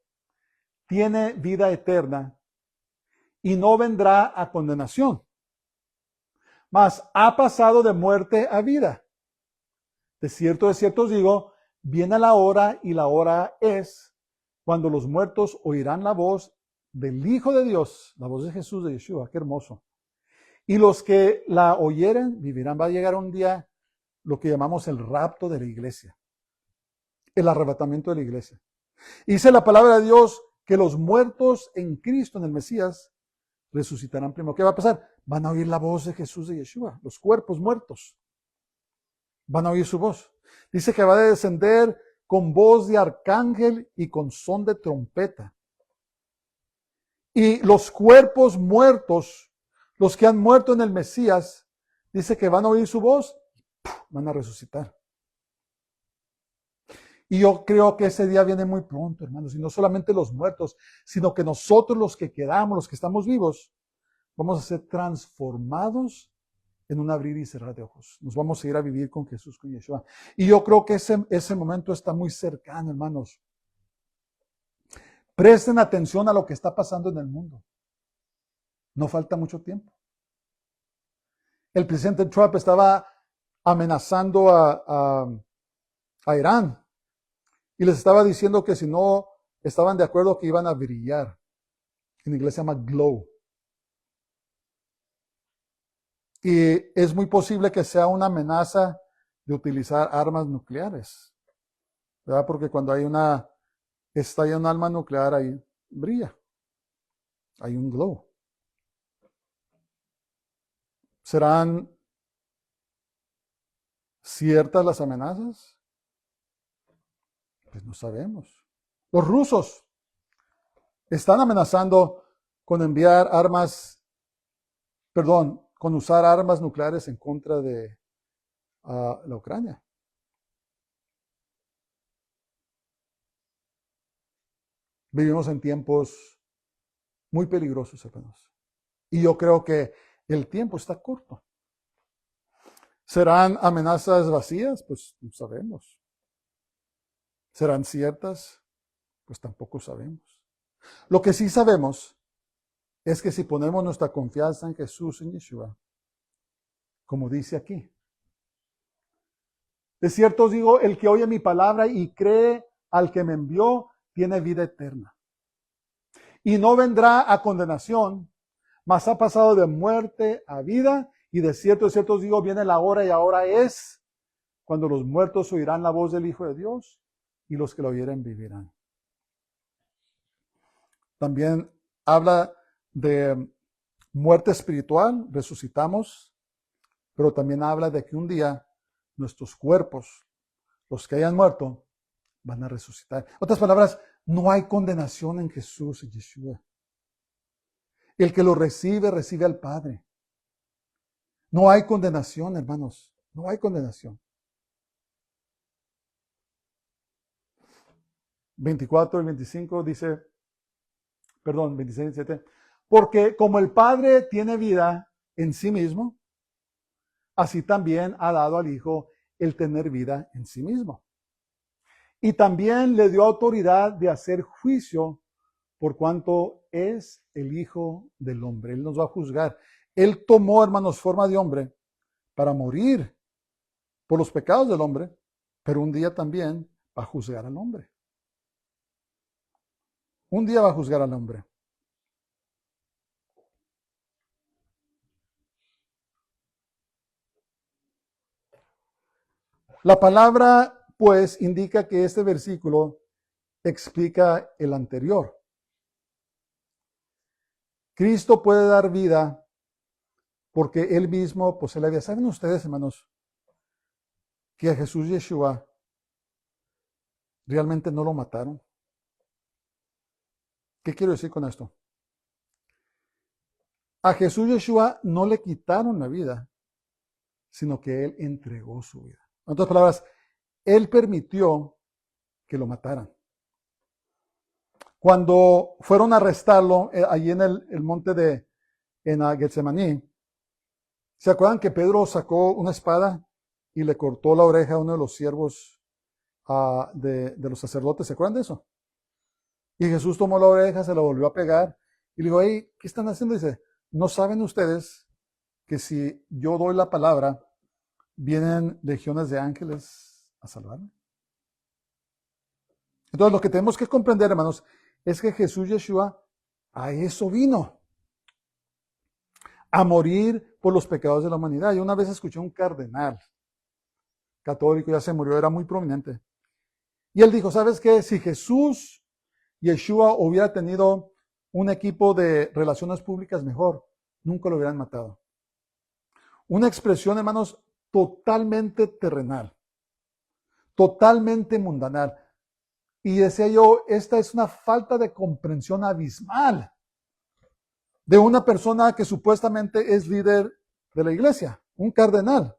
tiene vida eterna y no vendrá a condenación, mas ha pasado de muerte a vida. De cierto os digo, viene la hora y la hora es cuando los muertos oirán la voz del Hijo de Dios, la voz de Jesús, de Yeshua, qué hermoso. Y los que la oyeren vivirán. Va a llegar un día lo que llamamos el rapto de la iglesia, el arrebatamiento de la iglesia. Dice la palabra de Dios que los muertos en Cristo, en el Mesías, resucitarán primero. ¿Qué va a pasar? Van a oír la voz de Jesús de Yeshua, los cuerpos muertos. Van a oír su voz. Dice que va a descender con voz de arcángel y con son de trompeta. Y los cuerpos muertos, los que han muerto en el Mesías, dice que van a oír su voz, van a resucitar. Y yo creo que ese día viene muy pronto, hermanos, y no solamente los muertos, sino que nosotros los que quedamos, los que estamos vivos, vamos a ser transformados en un abrir y cerrar de ojos. Nos vamos a ir a vivir con Jesús, con Yeshua. Y yo creo que ese momento está muy cercano, hermanos. Presten atención a lo que está pasando en el mundo. No falta mucho tiempo. El presidente Trump estaba amenazando a Irán y les estaba diciendo que si no estaban de acuerdo que iban a brillar. En inglés se llama glow. Y es muy posible que sea una amenaza de utilizar armas nucleares, ¿verdad? Porque cuando estalla un arma nuclear, ahí brilla. Hay un glow. ¿Serán ciertas las amenazas? Pues no sabemos. Los rusos están amenazando con con usar armas nucleares en contra de la Ucrania. Vivimos en tiempos muy peligrosos, hermanos. Y yo creo que el tiempo está corto. ¿Serán amenazas vacías? Pues no sabemos. ¿Serán ciertas? Pues tampoco sabemos. Lo que sí sabemos es que si ponemos nuestra confianza en Jesús, en Yeshua, como dice aquí, de cierto os digo, el que oye mi palabra y cree al que me envió, tiene vida eterna. Y no vendrá a condenación, mas ha pasado de muerte a vida. Y de cierto os digo, viene la hora y ahora es cuando los muertos oirán la voz del Hijo de Dios y los que lo oyeren vivirán. También habla de muerte espiritual, resucitamos, pero también habla de que un día nuestros cuerpos, los que hayan muerto, van a resucitar. En otras palabras, no hay condenación en Jesús y Yeshua. El que lo recibe, recibe al Padre. No hay condenación, hermanos. No hay condenación. 24 y 25 dice, 26 y 27. Porque como el Padre tiene vida en sí mismo, así también ha dado al Hijo el tener vida en sí mismo. Y también le dio autoridad de hacer juicio por cuanto es el Hijo del Hombre. Él nos va a juzgar. Él tomó, hermanos, forma de hombre para morir por los pecados del hombre, pero un día también va a juzgar al hombre. Un día va a juzgar al hombre. La palabra, pues, indica que este versículo explica el anterior. Cristo puede dar vida porque Él mismo posee la vida. ¿Saben ustedes, hermanos, que a Jesús Yeshua realmente no lo mataron? ¿Qué quiero decir con esto? A Jesús Yeshua no le quitaron la vida, sino que Él entregó su vida. En otras palabras, Él permitió que lo mataran. Cuando fueron a arrestarlo allí en el monte de Getsemaní, ¿se acuerdan que Pedro sacó una espada y le cortó la oreja a uno de los siervos de los sacerdotes? ¿Se acuerdan de eso? Y Jesús tomó la oreja, se la volvió a pegar y le dijo, hey, ¿qué están haciendo? Dice, ¿no saben ustedes que si yo doy la palabra, vienen legiones de ángeles a salvarme? Entonces lo que tenemos que comprender, hermanos, es que Jesús Yeshua a eso vino, a morir por los pecados de la humanidad. Yo una vez escuché a un cardenal católico, ya se murió, era muy prominente. Y él dijo, ¿sabes qué? Si Jesús Yeshua hubiera tenido un equipo de relaciones públicas mejor, nunca lo hubieran matado. Una expresión, hermanos, totalmente terrenal, totalmente mundanal. Y decía yo, esta es una falta de comprensión abismal de una persona que supuestamente es líder de la iglesia, un cardenal,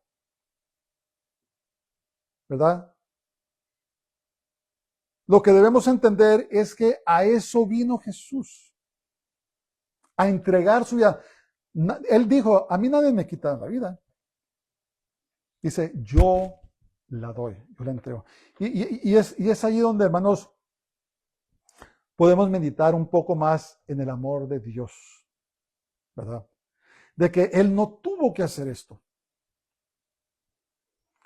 ¿verdad? Lo que debemos entender es que a eso vino Jesús, a entregar su vida. Él dijo, a mí nadie me quita la vida. Dice, yo la doy, yo la entrego. Y es ahí donde, hermanos, podemos meditar un poco más en el amor de Dios, ¿verdad? De que Él no tuvo que hacer esto.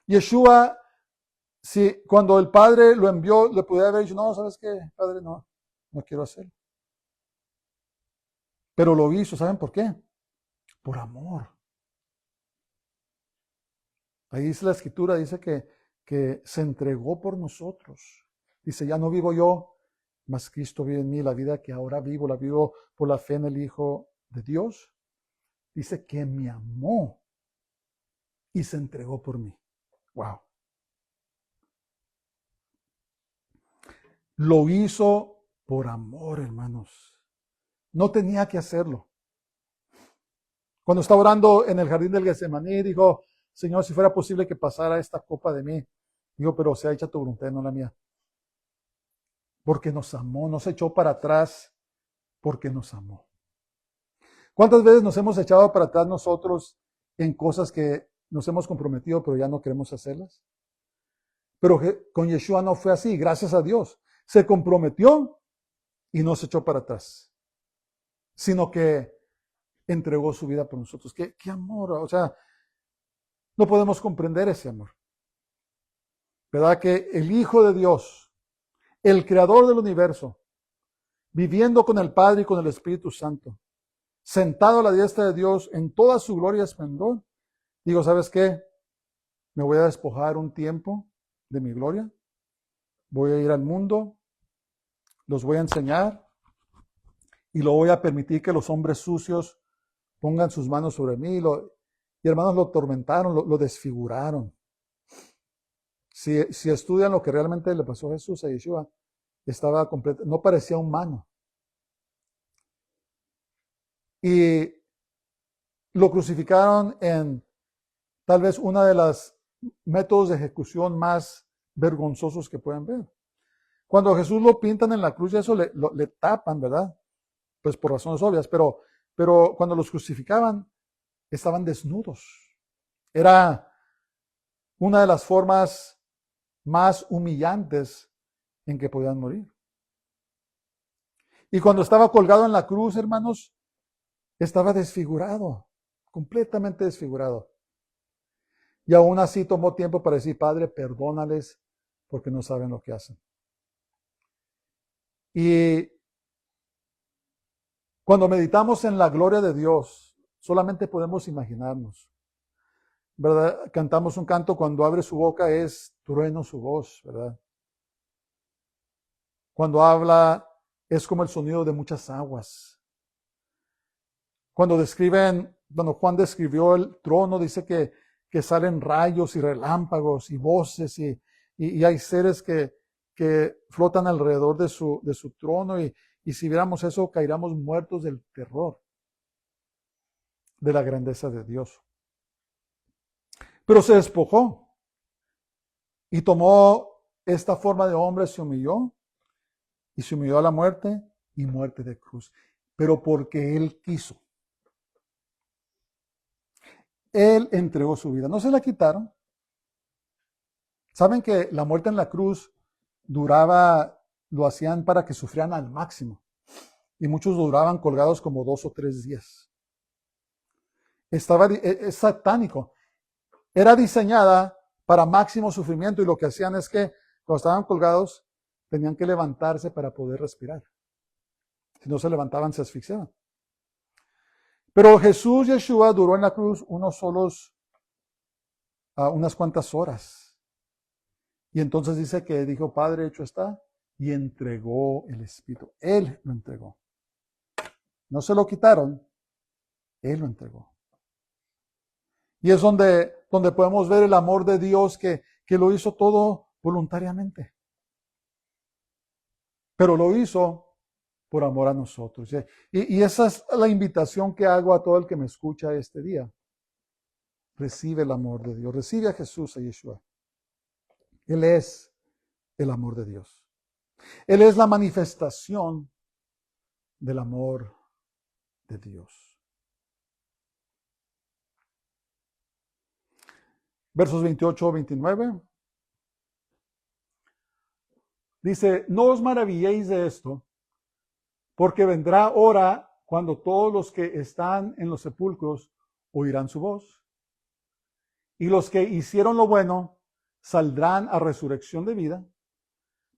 Yeshua, si cuando el Padre lo envió, le pudiera haber dicho, no, ¿sabes qué, Padre? No quiero hacerlo. Pero lo hizo, ¿saben por qué? Por amor. Ahí dice la Escritura, dice que se entregó por nosotros. Dice, ya no vivo yo, mas Cristo vive en mí. La vida que ahora vivo, la vivo por la fe en el Hijo de Dios. Dice que me amó y se entregó por mí. Wow. Lo hizo por amor, hermanos. No tenía que hacerlo. Cuando estaba orando en el jardín del Getsemaní, dijo, Señor, si fuera posible que pasara esta copa de mí. Digo, pero sea hecha tu voluntad, no la mía. Porque nos amó, no se echó para atrás, porque nos amó. ¿Cuántas veces nos hemos echado para atrás nosotros en cosas que nos hemos comprometido, pero ya no queremos hacerlas? Pero con Yeshua no fue así, gracias a Dios. Se comprometió y no se echó para atrás, sino que entregó su vida por nosotros. ¿Qué amor? O sea, no podemos comprender ese amor. ¿Verdad? Que el Hijo de Dios, el Creador del universo, viviendo con el Padre y con el Espíritu Santo, sentado a la diestra de Dios en toda su gloria y esplendor, digo, ¿sabes qué? Me voy a despojar un tiempo de mi gloria, voy a ir al mundo, los voy a enseñar y lo voy a permitir que los hombres sucios pongan sus manos sobre mí. Y hermanos, lo atormentaron, lo desfiguraron. Si estudian lo que realmente le pasó a Jesús, a Yeshua, estaba completo, no parecía humano. Y lo crucificaron en tal vez una de las métodos de ejecución más vergonzosos que pueden ver. Cuando a Jesús lo pintan en la cruz, eso le tapan, ¿verdad? Pues por razones obvias, pero cuando los crucificaban, estaban desnudos. Era una de las formas más humillantes en que podían morir. Y cuando estaba colgado en la cruz, hermanos, estaba desfigurado, completamente desfigurado. Y aún así tomó tiempo para decir, Padre, perdónales porque no saben lo que hacen. Y cuando meditamos en la gloria de Dios, solamente podemos imaginarnos, ¿verdad? Cantamos un canto, cuando abre su boca es trueno su voz, ¿verdad? Cuando habla es como el sonido de muchas aguas. Cuando Juan describió el trono, dice que salen rayos y relámpagos y voces y hay seres que flotan alrededor de su trono y si viéramos eso caeríamos muertos del terror de la grandeza de Dios. Pero se despojó y tomó esta forma de hombre, se humilló a la muerte y muerte de cruz. Pero porque Él quiso. Él entregó su vida. No se la quitaron. Saben que la muerte en la cruz lo hacían para que sufrieran al máximo. Y muchos duraban colgados como 2 o 3 días. Es satánico. Era diseñada para máximo sufrimiento y lo que hacían es que cuando estaban colgados tenían que levantarse para poder respirar. Si no se levantaban, se asfixiaban. Pero Jesús, Yeshua, duró en la cruz unas cuantas horas. Y entonces dice que dijo, Padre, hecho está, y entregó el Espíritu. Él lo entregó. No se lo quitaron, Él lo entregó. Y es donde podemos ver el amor de Dios que lo hizo todo voluntariamente. Pero lo hizo por amor a nosotros. Y esa es la invitación que hago a todo el que me escucha este día. Recibe el amor de Dios. Recibe a Jesús, a Yeshua. Él es el amor de Dios. Él es la manifestación del amor de Dios. Versos 28-29. Dice, no os maravilléis de esto, porque vendrá hora cuando todos los que están en los sepulcros oirán su voz. Y los que hicieron lo bueno saldrán a resurrección de vida,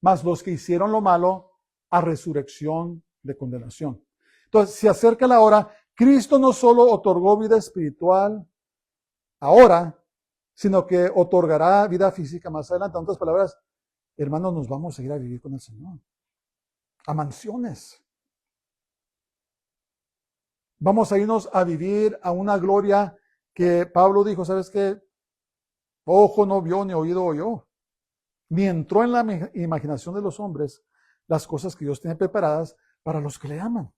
mas los que hicieron lo malo a resurrección de condenación. Entonces, se acerca la hora. Cristo no solo otorgó vida espiritual ahora, sino que otorgará vida física más adelante. En otras palabras, hermanos, nos vamos a ir a vivir con el Señor. A mansiones. Vamos a irnos a vivir a una gloria que Pablo dijo, ¿sabes qué? Ojo no vio ni oído oyó. Ni entró en la imaginación de los hombres las cosas que Dios tiene preparadas para los que le aman.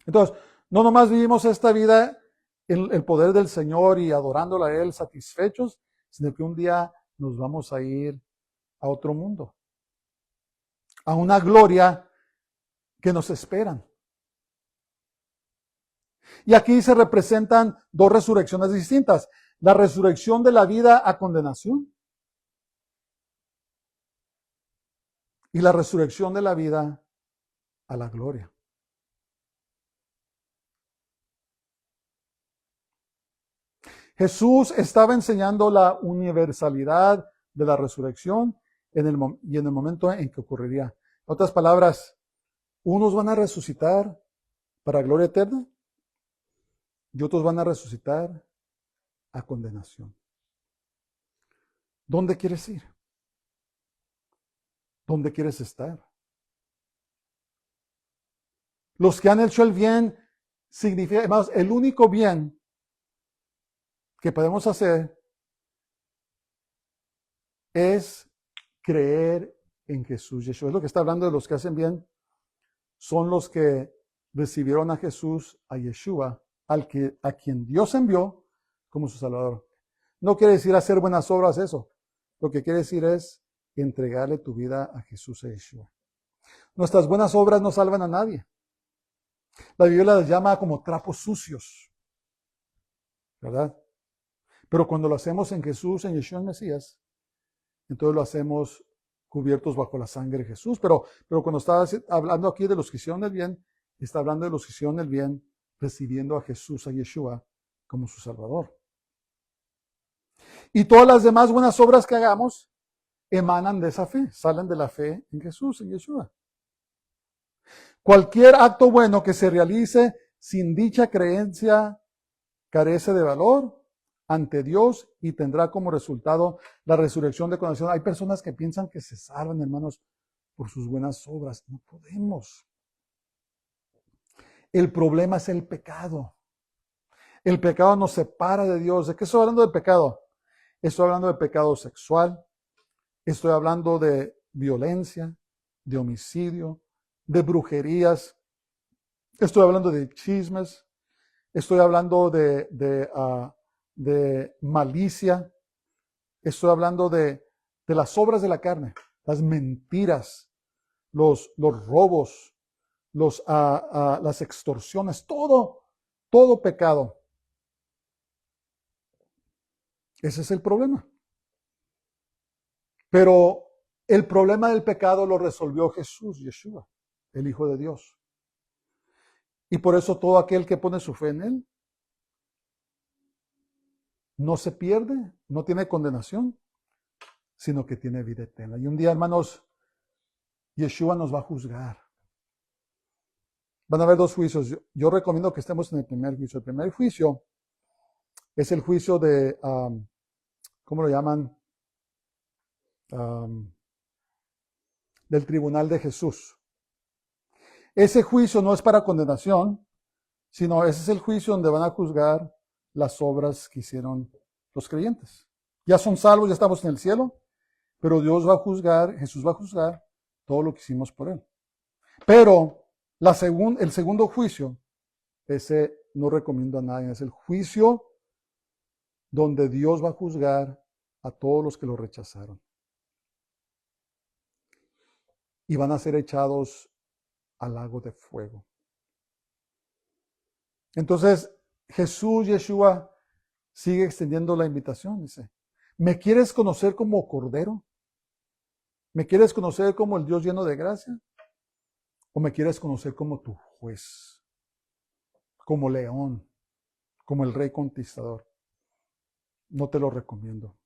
Entonces, no nomás vivimos esta vida en el poder del Señor y adorándole a Él satisfechos, sino que un día nos vamos a ir a otro mundo, a una gloria que nos esperan. Y aquí se representan 2 resurrecciones distintas. La resurrección de la vida a condenación y la resurrección de la vida a la gloria. Jesús estaba enseñando la universalidad de la resurrección y en el momento en que ocurriría. En otras palabras, unos van a resucitar para gloria eterna y otros van a resucitar a condenación. ¿Dónde quieres ir? ¿Dónde quieres estar? Los que han hecho el bien significa, además, el único bien que podemos hacer es creer en Jesús. Yeshua es lo que está hablando de los que hacen bien. Son los que recibieron a Jesús, a Yeshua, a quien Dios envió como su Salvador. No quiere decir hacer buenas obras eso. Lo que quiere decir es entregarle tu vida a Jesús, a Yeshua. Nuestras buenas obras no salvan a nadie. La Biblia las llama como trapos sucios, ¿verdad? Pero cuando lo hacemos en Jesús, en Yeshua el Mesías, entonces lo hacemos cubiertos bajo la sangre de Jesús. Pero cuando está hablando aquí de los que hicieron el bien, está hablando de los que hicieron el bien recibiendo a Jesús, a Yeshua, como su Salvador. Y todas las demás buenas obras que hagamos emanan de esa fe, salen de la fe en Jesús, en Yeshua. Cualquier acto bueno que se realice sin dicha creencia carece de valor ante Dios y tendrá como resultado la resurrección de condenación. Hay personas que piensan que se salvan, hermanos, por sus buenas obras. No podemos. El problema es el pecado. El pecado nos separa de Dios. ¿De qué estoy hablando de pecado? Estoy hablando de pecado sexual. Estoy hablando de violencia, de homicidio, de brujerías. Estoy hablando de chismes. Estoy hablando de malicia. Estoy hablando de las obras de la carne, las mentiras, los robos, las extorsiones, todo pecado. Ese es el problema. Pero el problema del pecado lo resolvió Jesús, Yeshua, el Hijo de Dios. Y por eso todo aquel que pone su fe en Él no se pierde, no tiene condenación, sino que tiene vida eterna. Y un día, hermanos, Yeshua nos va a juzgar. Van a haber dos juicios. Yo recomiendo que estemos en el primer juicio. El primer juicio es el juicio de, ¿cómo lo llaman? Del tribunal de Jesús. Ese juicio no es para condenación, sino ese es el juicio donde van a juzgar las obras que hicieron los creyentes. Ya son salvos, ya estamos en el cielo, pero Dios va a juzgar, Jesús va a juzgar todo lo que hicimos por Él. Pero el segundo juicio, ese no recomiendo a nadie, es el juicio donde Dios va a juzgar a todos los que lo rechazaron. Y van a ser echados al lago de fuego. Entonces, Jesús, Yeshua, sigue extendiendo la invitación. Dice, ¿me quieres conocer como Cordero? ¿Me quieres conocer como el Dios lleno de gracia? ¿O me quieres conocer como tu juez? Como León, como el Rey Conquistador. No te lo recomiendo.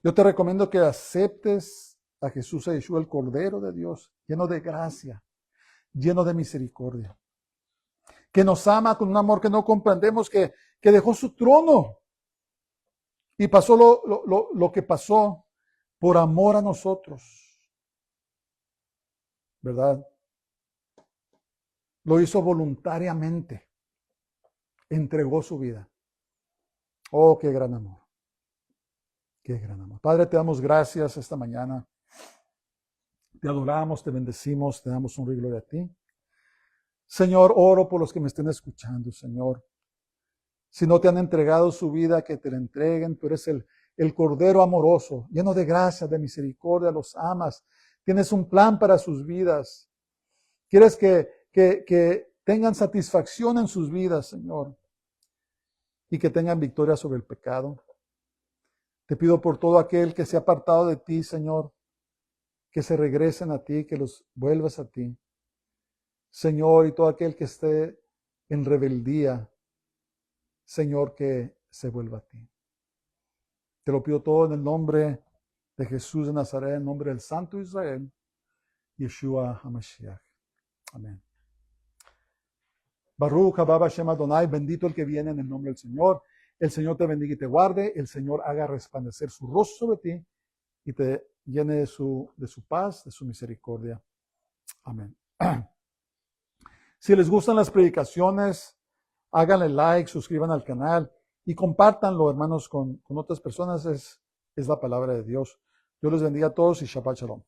Yo te recomiendo que aceptes a Jesús, a Yeshua, el Cordero de Dios, lleno de gracia, lleno de misericordia, que nos ama con un amor que no comprendemos, que dejó su trono y pasó lo que pasó por amor a nosotros, ¿verdad? Lo hizo voluntariamente, entregó su vida. Oh, qué gran amor, qué gran amor. Padre, te damos gracias esta mañana, te adoramos, te bendecimos, te damos honra y gloria a ti. Señor, oro por los que me estén escuchando, Señor. Si no te han entregado su vida, que te la entreguen. Tú eres el Cordero amoroso, lleno de gracia, de misericordia, los amas. Tienes un plan para sus vidas. Quieres que tengan satisfacción en sus vidas, Señor, y que tengan victoria sobre el pecado. Te pido por todo aquel que se ha apartado de ti, Señor, que se regresen a ti, que los vuelvas a ti. Señor, y todo aquel que esté en rebeldía, Señor, que se vuelva a ti. Te lo pido todo en el nombre de Jesús de Nazaret, en el nombre del Santo Israel, Yeshua HaMashiach. Amén. Baruch haba Hashem Adonai, bendito el que viene en el nombre del Señor. El Señor te bendiga y te guarde. El Señor haga resplandecer su rostro sobre ti y te llene de su paz, de su misericordia. Amén. Si les gustan las predicaciones, háganle like, suscriban al canal y compártanlo, hermanos, con otras personas. Es la palabra de Dios. Dios les bendiga a todos y Shabbat Shalom.